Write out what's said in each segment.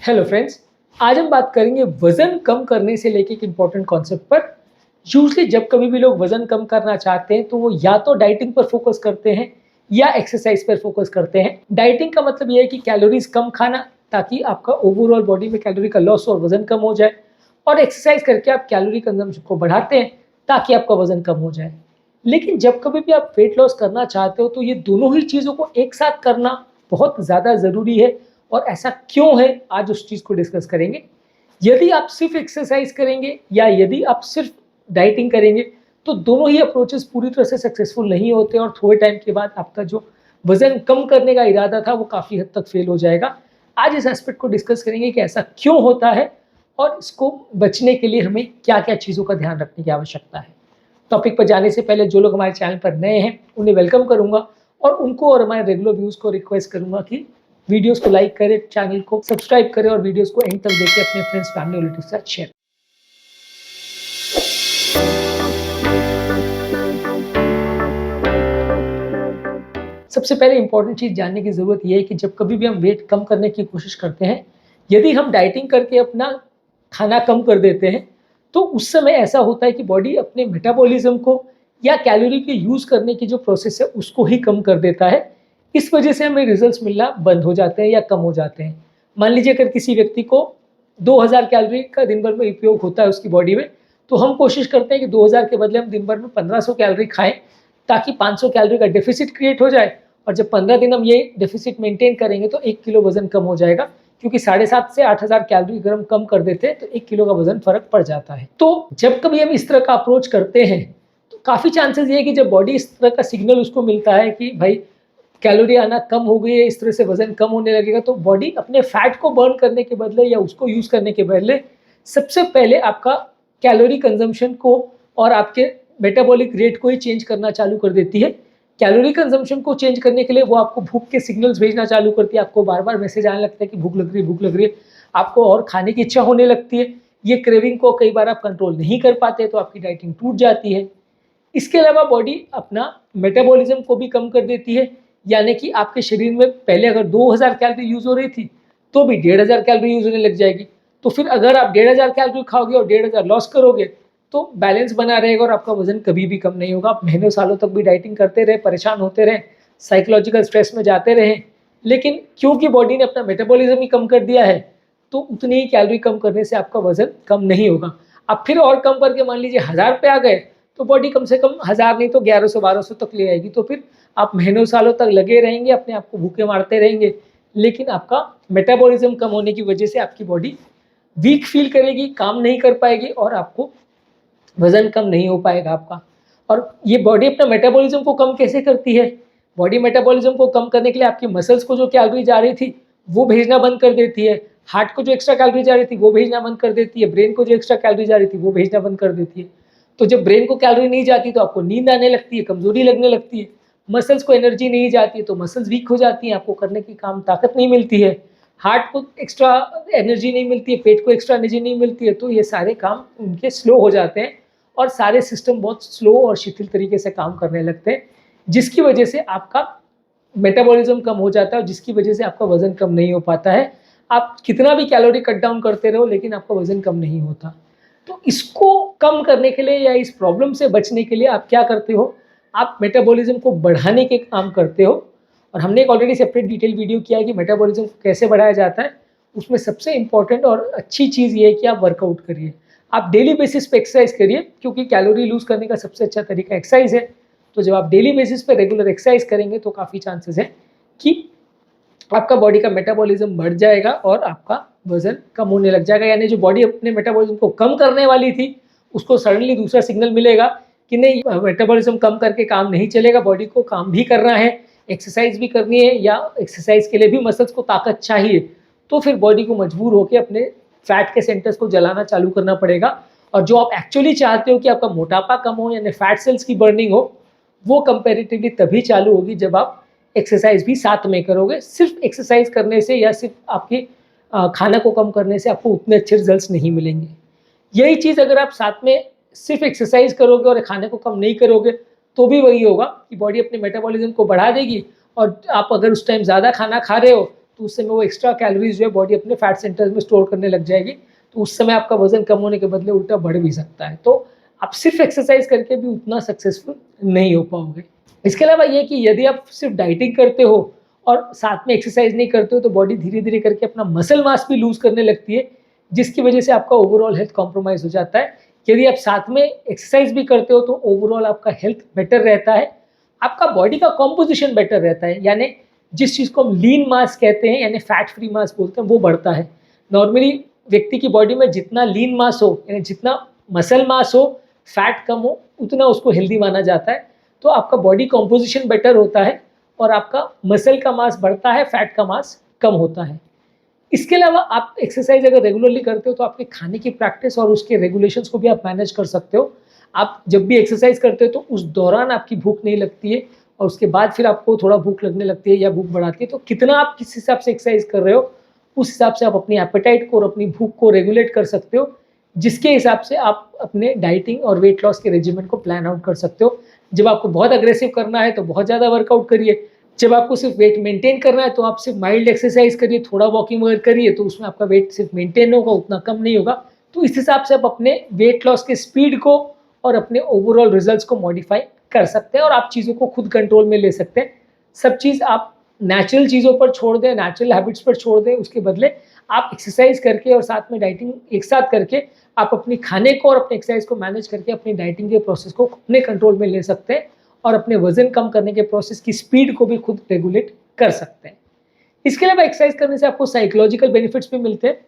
Hello friends. आज हम बात करेंगे वज़न कम करने से लेके एक इम्पॉर्टेंट कॉन्सेप्ट पर। यूजुअली जब कभी भी लोग वज़न कम करना चाहते हैं तो वो या तो डाइटिंग पर फोकस करते हैं या एक्सरसाइज पर फोकस करते हैं। डाइटिंग का मतलब ये है कि कैलोरीज कम खाना ताकि आपका ओवरऑल बॉडी में कैलोरी का लॉस और वज़न कम हो जाए, और एक्सरसाइज करके आप कैलोरी कंजम्पशन को बढ़ाते हैं ताकि आपका वज़न कम हो जाए। लेकिन जब कभी भी आप वेट लॉस करना चाहते हो तो ये दोनों ही चीज़ों को एक साथ करना बहुत ज़्यादा ज़रूरी है। और ऐसा क्यों है, आज उस चीज़ को डिस्कस करेंगे। यदि आप सिर्फ एक्सरसाइज करेंगे या यदि आप सिर्फ डाइटिंग करेंगे तो दोनों ही अप्रोचेस पूरी तरह से सक्सेसफुल नहीं होते और थोड़े टाइम के बाद आपका जो वज़न कम करने का इरादा था वो काफ़ी हद तक फेल हो जाएगा। आज इस एस्पेक्ट को डिस्कस करेंगे कि ऐसा क्यों होता है और इसको बचने के लिए हमें क्या-क्या चीज़ों का ध्यान रखने की आवश्यकता है। टॉपिक पर जाने से पहले जो लोग हमारे चैनल पर नए हैं उन्हें वेलकम करूँगा और उनको और हमारे रेगुलर व्यूज़ को रिक्वेस्ट करूँगा कि वीडियोस को लाइक करें, चैनल को सब्सक्राइब करें और वीडियोस को एंड तक देखें, अपने फ्रेंड्स, फैमिली, रिलेटिव के साथ शेयर। सबसे पहले इंपॉर्टेंट चीज़ जानने की ज़रूरत ये है कि जब कभी भी हम वेट कम करने की कोशिश करते हैं, यदि हम डाइटिंग करके अपना खाना कम कर देते हैं, तो उस समय ऐसा होता है कि बॉडी अपने मेटाबॉलिज्म को या कैलोरी के यूज़ करने की जो प्रोसेस है, उसको ही कम कर देता है। इस वजह से हमें रिजल्ट्स मिलना बंद हो जाते हैं या कम हो जाते हैं। मान लीजिए अगर किसी व्यक्ति को 2000 कैलोरी का दिन भर में उपयोग होता है उसकी बॉडी में, तो हम कोशिश करते हैं कि 2000 के बदले हम दिन भर में 1500 कैलोरी खाएँ, ताकि 500 कैलोरी का डेफिसिट क्रिएट हो जाए। और जब 15 दिन हम ये डेफिसिट मेंटेन करेंगे तो 1 किलो वज़न कम हो जाएगा, क्योंकि 7.5 से 8000 कैलोरी अगर हम कम कर देते हैं तो 1 किलो का वज़न फ़र्क पड़ जाता है। तो जब कभी हम इस तरह का अप्रोच करते हैं, तो काफ़ी चांसेस ये है कि जब बॉडी इस तरह का सिग्नल उसको मिलता है कि भाई कैलोरी आना कम हो गई है, इस तरह से वज़न कम होने लगेगा, तो बॉडी अपने फैट को बर्न करने के बदले या उसको यूज़ करने के बदले सबसे पहले आपका कैलोरी कंजम्पशन को और आपके मेटाबॉलिक रेट को ही चेंज करना चालू कर देती है। कैलोरी कंजम्पशन को चेंज करने के लिए वो आपको भूख के सिग्नल्स भेजना चालू करती है, आपको बार-बार मैसेज आने लगता है कि भूख लग रही है, भूख लग रही है। आपको और खाने की इच्छा होने लगती है। ये क्रेविंग को कई बार आप कंट्रोल नहीं कर पाते तो आपकी डाइटिंग टूट जाती है। इसके अलावा बॉडी अपना मेटाबॉलिज्म को भी कम कर देती है, यानी कि आपके शरीर में पहले अगर 2000 कैलोरी यूज़ हो रही थी, तो भी 1500 कैलोरी यूज़ होने लग जाएगी। तो फिर अगर आप 1500 कैलोरी खाओगे और 1500 लॉस करोगे, तो बैलेंस बना रहेगा और आपका वज़न कभी भी कम नहीं होगा। आप महीनों सालों तक भी डाइटिंग करते रहे, परेशान होते रहें, साइकोलॉजिकल स्ट्रेस में जाते रहें, लेकिन क्योंकि बॉडी ने अपना मेटाबॉलिज्म ही कम कर दिया है, तो उतनी ही कैलोरी कम करने से आपका वज़न कम नहीं होगा। आप फिर और कम करके मान लीजिए 1000 पे आ गए, तो बॉडी कम से कम 1000 नहीं तो 1100-1200 तक ले आएगी। तो फिर आप महीनों सालों तक लगे रहेंगे, अपने आप को भूखे मारते रहेंगे, लेकिन आपका मेटाबॉलिज्म कम होने की वजह से आपकी बॉडी वीक फील करेगी, काम नहीं कर पाएगी और आपको वज़न कम नहीं हो पाएगा आपका। और ये बॉडी अपना मेटाबॉलिज्म को कम कैसे करती है? बॉडी मेटाबॉलिज्म को कम करने के लिए आपकी मसल्स को जो कैलोरी जा रही थी, वो भेजना बंद कर देती है। हार्ट को जो एक्स्ट्रा कैलोरी जा रही थी, वो भेजना बंद कर देती है। ब्रेन को जो एक्स्ट्रा कैलोरी जा रही थी, वो भेजना बंद कर देती है। तो जब ब्रेन को कैलोरी नहीं जाती तो आपको नींद आने लगती है, कमज़ोरी लगने लगती है। मसल्स को एनर्जी नहीं जाती है तो मसल्स वीक हो जाती हैं, आपको करने की काम ताकत नहीं मिलती है। हार्ट को एक्स्ट्रा एनर्जी नहीं मिलती है, पेट को एक्स्ट्रा एनर्जी नहीं मिलती है, तो ये सारे काम उनके स्लो हो जाते हैं और सारे सिस्टम बहुत स्लो और शिथिल तरीके से काम करने लगते हैं, जिसकी वजह से आपका मेटाबॉलिज्म कम हो जाता है और जिसकी वजह से आपका वज़न कम नहीं हो पाता है। आप कितना भी कैलोरी कट डाउन करते रहो, लेकिन आपका वज़न कम नहीं होता। तो इसको कम करने के लिए या इस प्रॉब्लम से बचने के लिए आप क्या करते हो? आप मेटाबॉलिज्म को बढ़ाने के काम करते हो, और हमने एक ऑलरेडी सेपरेट डिटेल वीडियो किया है कि मेटाबॉलिज्म को कैसे बढ़ाया जाता है। उसमें सबसे इम्पोर्टेंट और अच्छी चीज़ ये है कि आप वर्कआउट करिए। आप डेली बेसिस पे एक्सरसाइज करिए, क्योंकि कैलोरी लूज़ करने का सबसे अच्छा तरीका एक्सरसाइज है। तो जब आप डेली बेसिस पे रेगुलर एक्सरसाइज करेंगे तो काफ़ी चांसेस हैं कि आपका बॉडी का मेटाबॉलिज्म बढ़ जाएगा और आपका वज़न कम होने लग जाएगा। यानी जो बॉडी अपने मेटाबॉलिज्म को कम करने वाली थी, उसको सडनली दूसरा सिग्नल मिलेगा कि नहीं, मेटाबॉलिज्म कम करके काम नहीं चलेगा, बॉडी को काम भी करना है, एक्सरसाइज भी करनी है, या एक्सरसाइज के लिए भी मसल्स को ताकत चाहिए। तो फिर बॉडी को मजबूर होकर अपने फैट के सेंटर्स को जलाना चालू करना पड़ेगा। और जो आप एक्चुअली चाहते हो कि आपका मोटापा कम हो, यानी फैट सेल्स की बर्निंग हो, वो कंपैरेटिवली तभी चालू होगी जब आप एक्सरसाइज भी साथ में करोगे। सिर्फ एक्सरसाइज करने से या सिर्फ आपके खाना को कम करने से आपको उतने अच्छे रिजल्ट्स नहीं मिलेंगे। यही चीज़ अगर आप साथ में सिर्फ एक्सरसाइज करोगे और खाने को कम नहीं करोगे, तो भी वही होगा कि बॉडी अपने मेटाबॉलिज्म को बढ़ा देगी, और आप अगर उस टाइम ज़्यादा खाना खा रहे हो तो उस समय वो एक्स्ट्रा कैलोरीज जो है बॉडी अपने फैट सेंटर्स में स्टोर करने लग जाएगी, तो उस समय आपका वजन कम होने के बदले उल्टा बढ़ भी सकता है। तो आप सिर्फ एक्सरसाइज करके भी उतना सक्सेसफुल नहीं हो पाओगे। इसके अलावा ये कि यदि आप सिर्फ डाइटिंग करते हो और साथ में एक्सरसाइज नहीं करते हो तो बॉडी धीरे धीरे करके अपना मसल मास भी लूज करने लगती है, जिसकी वजह से आपका ओवरऑल हेल्थ कॉम्प्रोमाइज हो जाता है। यदि आप साथ में एक्सरसाइज भी करते हो तो ओवरऑल आपका हेल्थ बेटर रहता है, आपका बॉडी का कॉम्पोजिशन बेटर रहता है, यानी जिस चीज़ को हम लीन मास कहते हैं यानी फैट फ्री मास बोलते हैं वो बढ़ता है। नॉर्मली व्यक्ति की बॉडी में जितना लीन मास हो यानी जितना मसल मास हो, फैट कम हो, उतना उसको हेल्दी माना जाता है। तो आपका बॉडी कॉम्पोजिशन बेटर होता है और आपका मसल का मास बढ़ता है, फैट का मास कम होता है। इसके अलावा आप एक्सरसाइज अगर रेगुलरली करते हो तो आपके खाने की प्रैक्टिस और उसके रेगुलेशंस को भी आप मैनेज कर सकते हो। आप जब भी एक्सरसाइज करते हो तो उस दौरान आपकी भूख नहीं लगती है और उसके बाद फिर आपको थोड़ा भूख लगने लगती है या भूख बढ़ाती है, तो कितना आप किस हिसाब से एक्सरसाइज कर रहे हो उस हिसाब से आप अपनी एपेटाइट को और अपनी भूख को रेगुलेट कर सकते हो, जिसके हिसाब से आप अपने डाइटिंग और वेट लॉस के रेजिमेंट को प्लान आउट कर सकते हो। जब आपको बहुत अग्रेसिव करना है तो बहुत ज़्यादा वर्कआउट करिए, जब आपको सिर्फ वेट मेंटेन करना है तो आप सिर्फ माइल्ड एक्सरसाइज करिए, थोड़ा वॉकिंग वगैरह करिए, तो उसमें आपका वेट सिर्फ मेंटेन होगा, उतना कम नहीं होगा। तो इस हिसाब से आप अपने वेट लॉस के स्पीड को और अपने ओवरऑल रिजल्ट्स को मॉडिफाई कर सकते हैं और आप चीज़ों को खुद कंट्रोल में ले सकते हैं। सब चीज़ आप नेचुरल चीज़ों पर छोड़ दें, नेचुरल हैबिट्स पर छोड़ दें, उसके बदले आप एक्सरसाइज करके और साथ में डाइटिंग एक साथ करके आप अपनी खाने को और अपने एक्सरसाइज को मैनेज करके अपनी डाइटिंग के प्रोसेस को अपने कंट्रोल में ले सकते हैं और अपने वजन कम करने के प्रोसेस की स्पीड को भी खुद रेगुलेट कर सकते हैं। इसके अलावा एक्सरसाइज करने से आपको साइकोलॉजिकल बेनिफिट्स भी मिलते हैं।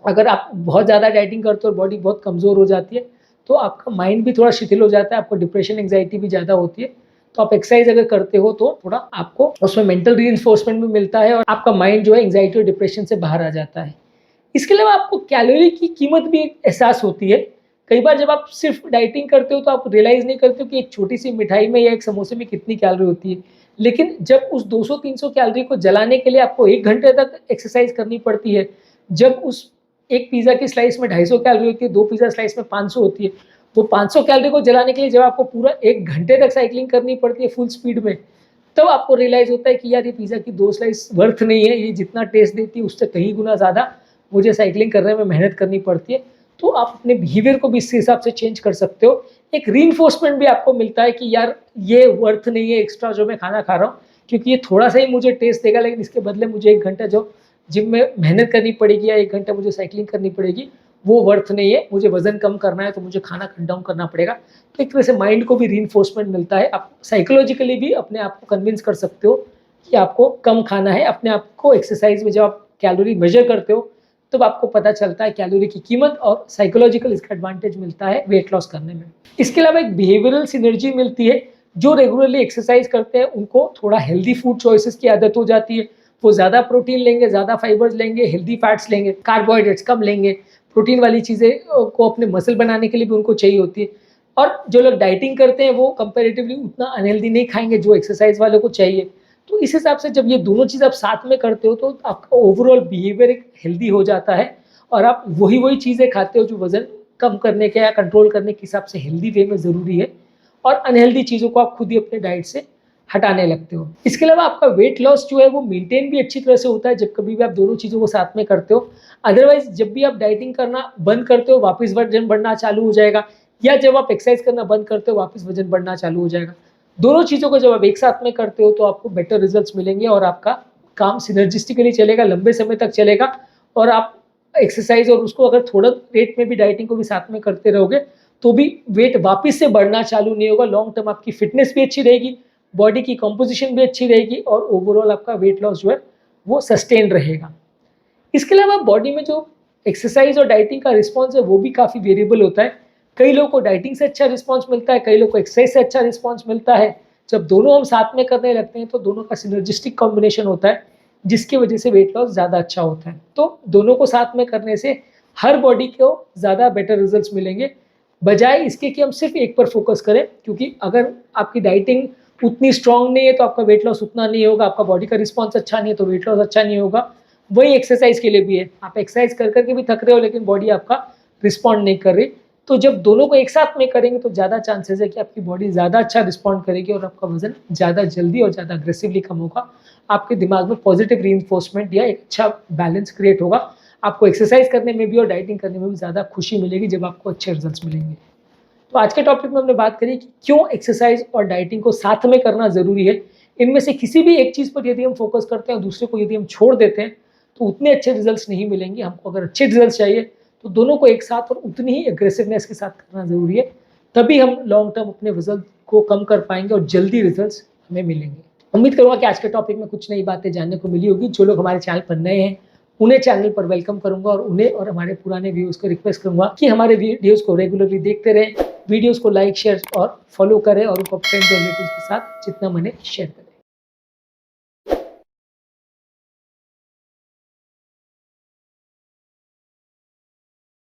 अगर आप बहुत ज़्यादा डाइटिंग करते हो और बॉडी बहुत कमज़ोर हो जाती है तो आपका माइंड भी थोड़ा शिथिल हो जाता है, आपको डिप्रेशन एंग्जाइटी भी ज़्यादा होती है। तो आप एक्सरसाइज अगर करते हो तो थोड़ा आपको उसमें मेंटल रीइंफोर्समेंट भी मिलता है और आपका माइंड जो है एंग्जाइटी और डिप्रेशन से बाहर आ जाता है। इसके अलावा आपको कैलोरी की कीमत भी एक एहसास होती है। कई बार जब आप सिर्फ डाइटिंग करते हो तो आप रियलाइज़ नहीं करते हो कि एक छोटी सी मिठाई में या एक समोसे में कितनी कैलोरी होती है, लेकिन जब उस 200-300 कैलोरी को जलाने के लिए आपको 1 घंटे तक एक्सरसाइज करनी पड़ती है, जब उस एक पिज़्ज़ा की स्लाइस में 250 कैलोरी होती है, 2 पिज़्ज़ा स्लाइस में 500 होती है, वो 500 कैलोरी को जलाने के लिए जब आपको पूरा 1 घंटे तक साइक्लिंग करनी पड़ती है फुल स्पीड में, तब आपको रियलाइज़ होता है कि यार ये पिज़्ज़ा की 2 स्लाइस वर्थ नहीं है, ये जितना टेस्ट देती है उससे कहीं गुना ज़्यादा मुझे साइक्लिंग करने में मेहनत करनी पड़ती है। तो आप अपने बिहेवियर को भी इस हिसाब से चेंज कर सकते हो। एक रीइंफोर्समेंट भी आपको मिलता है कि यार ये वर्थ नहीं है एक्स्ट्रा जो मैं खाना खा रहा हूँ, क्योंकि ये थोड़ा सा ही मुझे टेस्ट देगा, लेकिन इसके बदले मुझे 1 घंटा जो जिम में मेहनत करनी पड़ेगी या 1 घंटा मुझे साइक्लिंग करनी पड़ेगी, वो वर्थ नहीं है। मुझे वज़न कम करना है तो मुझे खाना कट डाउन करना पड़ेगा। तो एक तरह से माइंड को भी रीइंफोर्समेंट मिलता है। आप साइकोलॉजिकली भी अपने आप को कन्विंस कर सकते हो कि आपको कम खाना है। अपने आप को एक्सरसाइज में जब आप कैलोरी मेजर करते हो तब आपको पता चलता है कैलोरी की कीमत और साइकोलॉजिकल इसका एडवांटेज मिलता है वेट लॉस करने में। इसके अलावा एक बिहेवियरल सिनर्जी मिलती है। जो रेगुलरली एक्सरसाइज करते हैं उनको थोड़ा हेल्दी फूड चॉइसेस की आदत हो जाती है। वो ज़्यादा प्रोटीन लेंगे, ज़्यादा फाइबर्स लेंगे, हेल्दी फैट्स लेंगे, कार्बोहाइड्रेट्स कम लेंगे। प्रोटीन वाली चीज़ें को अपने मसल बनाने के लिए भी उनको चाहिए होती है। और जो लोग डाइटिंग करते हैं वो कंपैरेटिवली उतना अनहेल्दी नहीं खाएंगे जो एक्सरसाइज वालों को चाहिए। तो इस हिसाब से जब ये दोनों चीज़ आप साथ में करते हो तो आपका ओवरऑल बिहेवियर एक हेल्दी हो जाता है और आप वही चीज़ें खाते हो जो वज़न कम करने के या कंट्रोल करने के हिसाब से हेल्दी वे में ज़रूरी है, और अनहेल्दी चीज़ों को आप खुद ही अपने डाइट से हटाने लगते हो। इसके अलावा आपका वेट लॉस जो है वो मेंटेन भी अच्छी तरह से होता है जब कभी भी आप दोनों चीज़ों को साथ में करते हो। अदरवाइज़ जब भी आप डाइटिंग करना बंद करते हो वापस वज़न बढ़ना चालू हो जाएगा, या जब आप एक्सरसाइज करना बंद करते हो वापस वज़न बढ़ना चालू हो जाएगा। दोनों चीज़ों को जब आप एक साथ में करते हो तो आपको बेटर रिजल्ट्स मिलेंगे और आपका काम सिनर्जिस्टिकली चलेगा, लंबे समय तक चलेगा। और आप एक्सरसाइज और उसको अगर थोड़ा रेट में भी डाइटिंग को भी साथ में करते रहोगे तो भी वेट वापस से बढ़ना चालू नहीं होगा। लॉन्ग टर्म आपकी फिटनेस भी अच्छी रहेगी, बॉडी की कंपोजिशन भी अच्छी रहेगी और ओवरऑल आपका वेट लॉस जो है वो सस्टेन रहेगा। इसके अलावा बॉडी में जो एक्सरसाइज और डाइटिंग का रिस्पॉन्स है वो भी काफ़ी वेरिएबल होता है। कई लोगों को डाइटिंग से अच्छा रिस्पॉन्स मिलता है, कई लोगों को एक्सरसाइज से अच्छा रिस्पॉन्स मिलता है। जब दोनों हम साथ में करने लगते हैं तो दोनों का सिनर्जिस्टिक कॉम्बिनेशन होता है जिसकी वजह से वेट लॉस ज़्यादा अच्छा होता है। तो दोनों को साथ में करने से हर बॉडी को ज़्यादा बेटर रिजल्ट्स मिलेंगे, बजाय इसके कि हम सिर्फ एक पर फोकस करें। क्योंकि अगर आपकी डाइटिंग उतनी स्ट्रांग नहीं है तो आपका वेट लॉस उतना नहीं होगा, आपका बॉडी का रिस्पॉन्स अच्छा नहीं है तो वेट लॉस अच्छा नहीं होगा। वही एक्सरसाइज के लिए भी है, आप एक्सरसाइज कर करके भी थक रहे हो लेकिन बॉडी आपका रिस्पॉन्ड नहीं कर रही, तो जब दोनों को एक साथ में करेंगे तो ज़्यादा चांसेस है कि आपकी बॉडी ज़्यादा अच्छा रिस्पॉन्ड करेगी और आपका वजन ज़्यादा जल्दी और ज़्यादा अग्रेसिवली कम होगा। आपके दिमाग में पॉजिटिव रीइंफोर्समेंट या एक अच्छा बैलेंस क्रिएट होगा। आपको एक्सरसाइज करने में भी और डाइटिंग करने में भी ज़्यादा खुशी मिलेगी जब आपको अच्छे रिजल्ट्स मिलेंगे। तो आज के टॉपिक में हमने बात करी कि क्यों एक्सरसाइज और डाइटिंग को साथ में करना ज़रूरी है। इनमें से किसी भी एक चीज़ पर यदि हम फोकस करते हैं और दूसरे को यदि हम छोड़ देते हैं तो उतने अच्छे रिजल्ट्स नहीं मिलेंगे। हमको अगर अच्छे रिजल्ट्स चाहिए तो दोनों को एक साथ और उतनी ही एग्रेसिवनेस के साथ करना ज़रूरी है। तभी हम लॉन्ग टर्म अपने वजन को कम कर पाएंगे और जल्दी रिजल्ट्स हमें मिलेंगे। उम्मीद करूँगा कि आज के टॉपिक में कुछ नई बातें जानने को मिली होगी। जो लोग हमारे चैनल पर नए हैं उन्हें चैनल पर वेलकम करूंगा और उन्हें और हमारे पुराने व्यूअर्स को रिक्वेस्ट करूंगा कि हमारे वीडियोस को रेगुलरली देखते रहें, वीडियोस को लाइक शेयर और फॉलो करें और उनको फ्रेंड्स और रिलेटिव्स के साथ जितना मने शेयर करें।